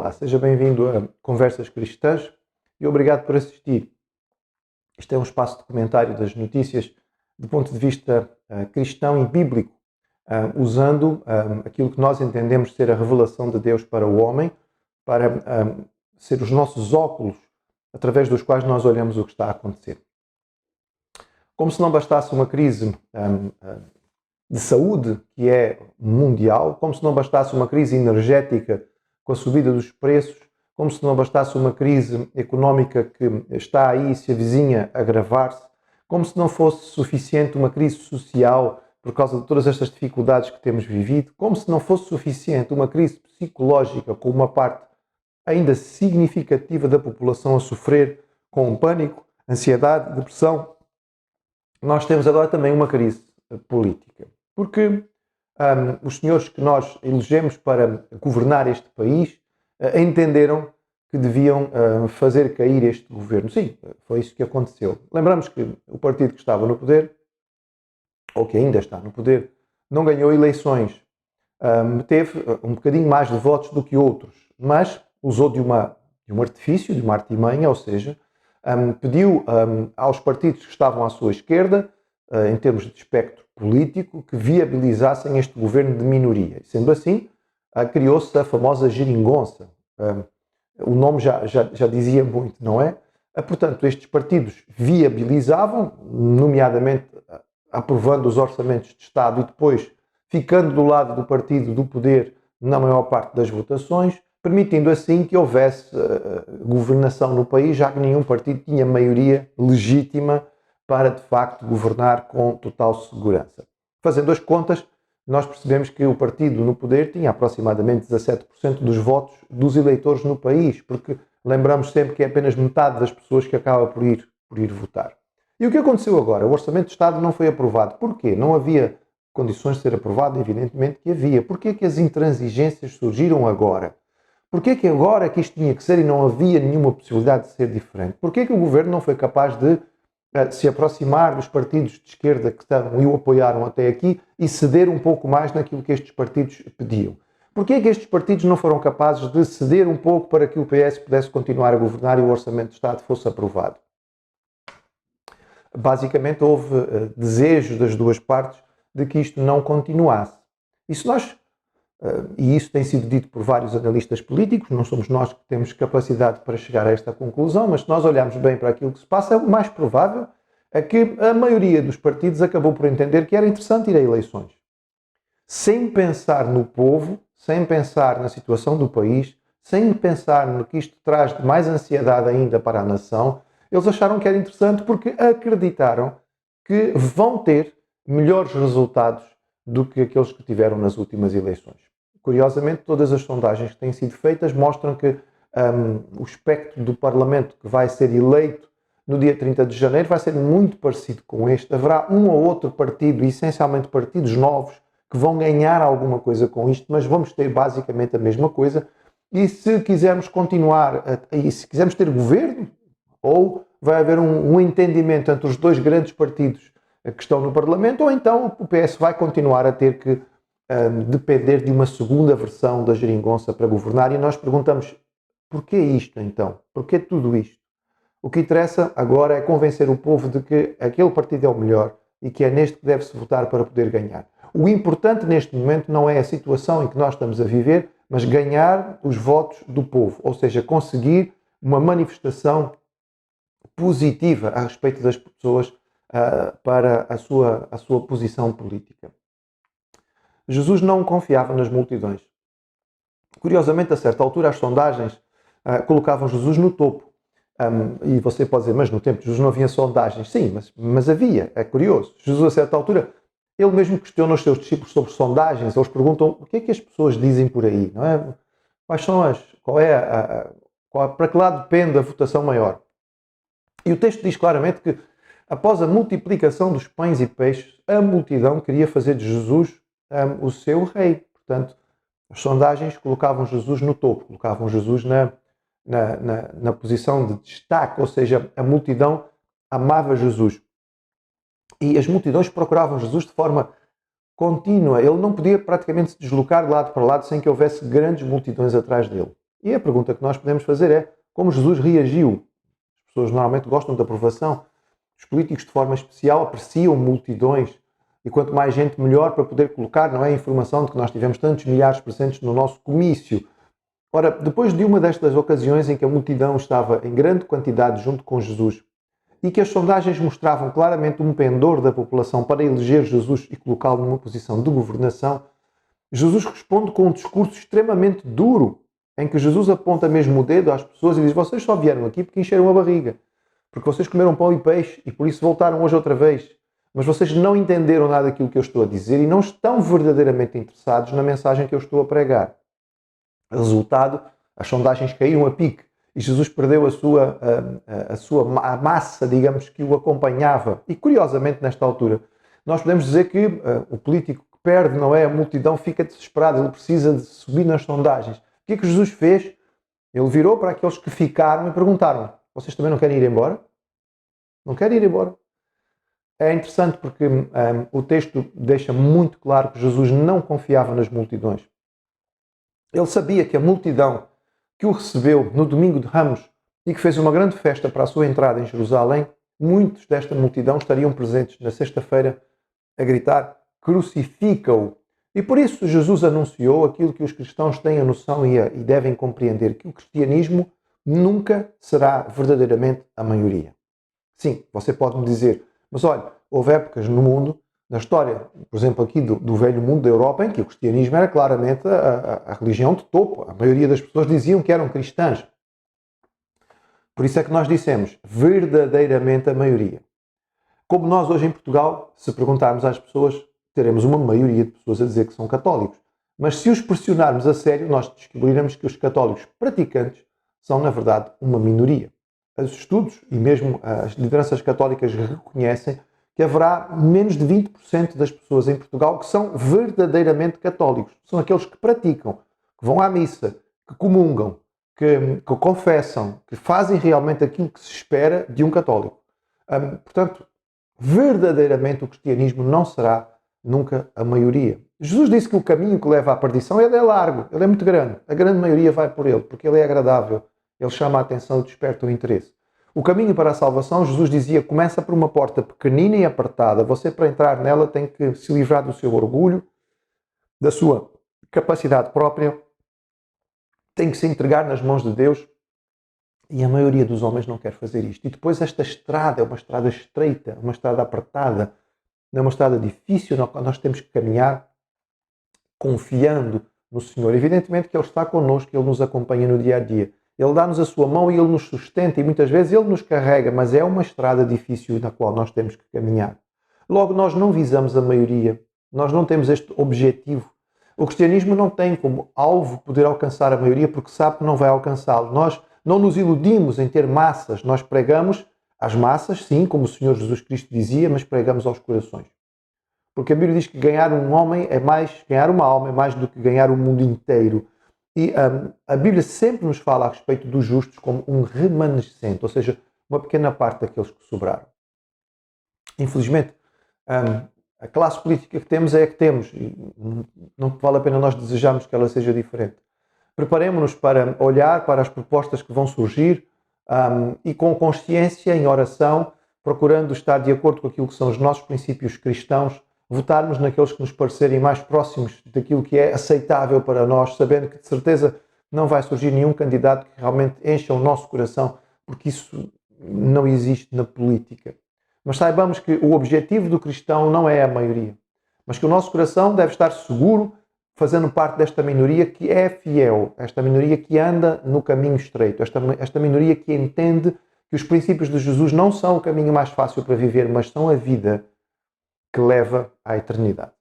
Olá, seja bem-vindo a Conversas Cristãs e obrigado por assistir. Este é um espaço de comentário das notícias do ponto de vista cristão e bíblico, usando aquilo que nós entendemos ser a revelação de Deus para o homem, para ser os nossos óculos através dos quais nós olhamos o que está a acontecer. Como se não bastasse uma crise de saúde, que é mundial, como se não bastasse uma crise energética com a subida dos preços, como se não bastasse uma crise económica que está aí e se avizinha a agravar-se, como se não fosse suficiente uma crise social por causa de todas estas dificuldades que temos vivido, como se não fosse suficiente uma crise psicológica com uma parte ainda significativa da população a sofrer com pânico, ansiedade, depressão, nós temos agora também uma crise política. Porque os senhores que nós elegemos para governar este país entenderam que deviam fazer cair este governo. Sim, foi isso que aconteceu. Lembramos que o partido que estava no poder, ou que ainda está no poder, não ganhou eleições. Teve um bocadinho mais de votos do que outros, mas usou de um artifício, de uma artimanha, ou seja, pediu aos partidos que estavam à sua esquerda, em termos de espectro político, que viabilizassem este governo de minoria. Sendo assim, criou-se a famosa geringonça. O nome já dizia muito, não é? Portanto, estes partidos viabilizavam, nomeadamente aprovando os orçamentos de Estado e depois ficando do lado do partido do poder na maior parte das votações, permitindo assim que houvesse governação no país, já que nenhum partido tinha maioria legítima para, de facto, governar com total segurança. Fazendo as contas, nós percebemos que o partido no poder tinha aproximadamente 17% dos votos dos eleitores no país, porque lembramos sempre que é apenas metade das pessoas que acaba por ir votar. E o que aconteceu agora? O Orçamento de Estado não foi aprovado. Porquê? Não havia condições de ser aprovado? Evidentemente que havia. Porquê que as intransigências surgiram agora? Porquê que agora é que isto tinha que ser e não havia nenhuma possibilidade de ser diferente? Porquê que o Governo não foi capaz de se aproximar dos partidos de esquerda que estão e o apoiaram até aqui e ceder um pouco mais naquilo que estes partidos pediam? Porquê que estes partidos não foram capazes de ceder um pouco para que o PS pudesse continuar a governar e o Orçamento de Estado fosse aprovado? Basicamente houve desejos das duas partes de que isto não continuasse. E isso tem sido dito por vários analistas políticos, não somos nós que temos capacidade para chegar a esta conclusão, mas se nós olharmos bem para aquilo que se passa, o mais provável é que a maioria dos partidos acabou por entender que era interessante ir a eleições. Sem pensar no povo, sem pensar na situação do país, sem pensar no que isto traz de mais ansiedade ainda para a nação, eles acharam que era interessante porque acreditaram que vão ter melhores resultados do que aqueles que tiveram nas últimas eleições. Curiosamente, todas as sondagens que têm sido feitas mostram que o espectro do Parlamento que vai ser eleito no dia 30 de janeiro vai ser muito parecido com este. Haverá um ou outro partido, essencialmente partidos novos, que vão ganhar alguma coisa com isto, mas vamos ter basicamente a mesma coisa. E se quisermos continuar, e se quisermos ter governo, ou vai haver um entendimento entre os dois grandes partidos que estão no Parlamento, ou então o PS vai continuar a ter que depender de uma segunda versão da geringonça para governar. E nós perguntamos, porquê isto então? Porquê tudo isto? O que interessa agora é convencer o povo de que aquele partido é o melhor e que é neste que deve-se votar para poder ganhar. O importante neste momento não é a situação em que nós estamos a viver, mas ganhar os votos do povo, ou seja, conseguir uma manifestação positiva a respeito das pessoas para a sua posição política. Jesus não confiava nas multidões. Curiosamente, a certa altura, as sondagens colocavam Jesus no topo. E você pode dizer, mas no tempo de Jesus não havia sondagens. Sim, mas havia. É curioso. Jesus, a certa altura, ele mesmo questiona os seus discípulos sobre sondagens. Eles perguntam o que é que as pessoas dizem por aí, não é? Quais são para que lado depende a votação maior? E o texto diz claramente que, após a multiplicação dos pães e peixes, a multidão queria fazer de Jesus o seu rei. Portanto, as sondagens colocavam Jesus no topo, colocavam Jesus na posição de destaque, ou seja, a multidão amava Jesus. E as multidões procuravam Jesus de forma contínua. Ele não podia praticamente se deslocar de lado para lado sem que houvesse grandes multidões atrás dele. E a pergunta que nós podemos fazer é como Jesus reagiu. As pessoas normalmente gostam de aprovação. Os políticos, de forma especial, apreciam multidões. E quanto mais gente, melhor para poder colocar, não é, a informação de que nós tivemos tantos milhares presentes no nosso comício. Ora, depois de uma destas ocasiões em que a multidão estava em grande quantidade junto com Jesus e que as sondagens mostravam claramente um pendor da população para eleger Jesus e colocá-lo numa posição de governação, Jesus responde com um discurso extremamente duro, em que Jesus aponta mesmo o dedo às pessoas e diz: vocês só vieram aqui porque encheram a barriga, porque vocês comeram pão e peixe e por isso voltaram hoje outra vez. Mas vocês não entenderam nada daquilo que eu estou a dizer e não estão verdadeiramente interessados na mensagem que eu estou a pregar. Resultado, as sondagens caíram a pique e Jesus perdeu a massa, digamos, que o acompanhava. E curiosamente, nesta altura, nós podemos dizer que o político que perde, não é? A multidão fica desesperada, ele precisa de subir nas sondagens. O que é que Jesus fez? Ele virou para aqueles que ficaram e perguntaram: vocês também não querem ir embora? Não querem ir embora? É interessante porque o texto deixa muito claro que Jesus não confiava nas multidões. Ele sabia que a multidão que o recebeu no domingo de Ramos e que fez uma grande festa para a sua entrada em Jerusalém, muitos desta multidão estariam presentes na sexta-feira a gritar: crucifica-o! E por isso Jesus anunciou aquilo que os cristãos têm a noção e devem compreender, que o cristianismo nunca será verdadeiramente a maioria. Sim, você pode me dizer: mas olha, houve épocas no mundo, na história, por exemplo, aqui do velho mundo da Europa, em que o cristianismo era claramente a religião de topo. A maioria das pessoas diziam que eram cristãs. Por isso é que nós dissemos, verdadeiramente a maioria. Como nós hoje em Portugal, se perguntarmos às pessoas, teremos uma maioria de pessoas a dizer que são católicos. Mas se os pressionarmos a sério, nós descobriremos que os católicos praticantes são, na verdade, uma minoria. Os estudos e mesmo as lideranças católicas reconhecem que haverá menos de 20% das pessoas em Portugal que são verdadeiramente católicos. São aqueles que praticam, que vão à missa, que comungam, que confessam, que fazem realmente aquilo que se espera de um católico. Portanto, verdadeiramente o cristianismo não será nunca a maioria. Jesus disse que o caminho que leva à perdição é largo, ele é muito grande. A grande maioria vai por ele, porque ele é agradável. Ele chama a atenção e desperta o interesse. O caminho para a salvação, Jesus dizia, começa por uma porta pequenina e apertada. Você, para entrar nela, tem que se livrar do seu orgulho, da sua capacidade própria, tem que se entregar nas mãos de Deus. E a maioria dos homens não quer fazer isto. E depois esta estrada é uma estrada estreita, uma estrada apertada, é uma estrada difícil, nós temos que caminhar confiando no Senhor. Evidentemente que Ele está connosco, Ele nos acompanha no dia a dia. Ele dá-nos a sua mão e Ele nos sustenta e muitas vezes Ele nos carrega, mas é uma estrada difícil na qual nós temos que caminhar. Logo, nós não visamos a maioria, nós não temos este objetivo. O cristianismo não tem como alvo poder alcançar a maioria porque sabe que não vai alcançá-lo. Nós não nos iludimos em ter massas, nós pregamos às massas, sim, como o Senhor Jesus Cristo dizia, mas pregamos aos corações. Porque a Bíblia diz que ganhar um homem é mais, ganhar uma alma é mais do que ganhar o mundo inteiro. E a Bíblia sempre nos fala a respeito dos justos como um remanescente, ou seja, uma pequena parte daqueles que sobraram. Infelizmente, a classe política que temos é a que temos. E não vale a pena nós desejarmos que ela seja diferente. Preparemo-nos para olhar para as propostas que vão surgir e com consciência, em oração, procurando estar de acordo com aquilo que são os nossos princípios cristãos, votarmos naqueles que nos parecerem mais próximos daquilo que é aceitável para nós, sabendo que de certeza não vai surgir nenhum candidato que realmente encha o nosso coração, porque isso não existe na política. Mas saibamos que o objetivo do cristão não é a maioria, mas que o nosso coração deve estar seguro, fazendo parte desta minoria que é fiel, esta minoria que anda no caminho estreito, esta minoria que entende que os princípios de Jesus não são o caminho mais fácil para viver, mas são a vida que leva à eternidade.